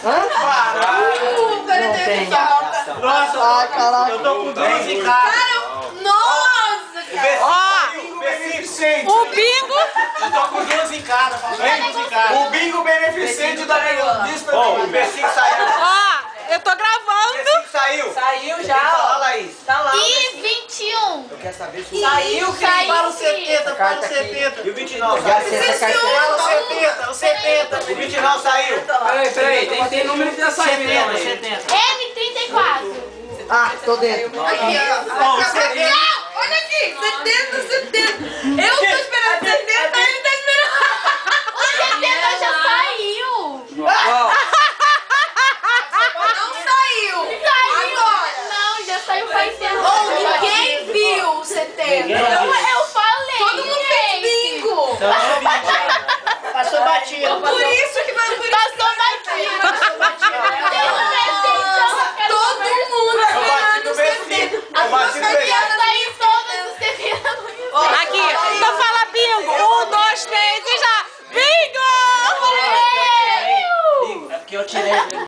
Hã? 48. Nossa, ai, caraca. Eu tô com 12 em casa. Nossa, cara. O bingo. Eu tô com 12 em casa. O bingo beneficente da lista. O Bessinho saiu. Ó, eu tô gravando. Saiu. Saiu já. Fala, Laís. Tá lá. E 21. Eu quero saber se Saiu, Saiu. fala o 70, fala o 70. E o 29? Fala o 70, o 70. O 29 saiu. Peraí, tem número que já saiu. 70. M34. Ah, tô dentro. Aqui, ó. Ó, o 70. Não, olha aqui. 70. Eu tô esperando 70, ele tá esperando. O 70 já saiu. Não saiu. Agora. Não, já saiu faz tempo. Oh, ninguém viu o 70. Eu falei. Todo mundo fez bingo. Passou batido. Por isso que vai por isso. Passou batido. Todo mundo Eu bati no Bessinho. Eu bati no Bessinho. Já saiu todas os 70 no YouTube. Aqui, então fala bingo. 1, 2, 3 e já. Bingo! É porque eu tirei.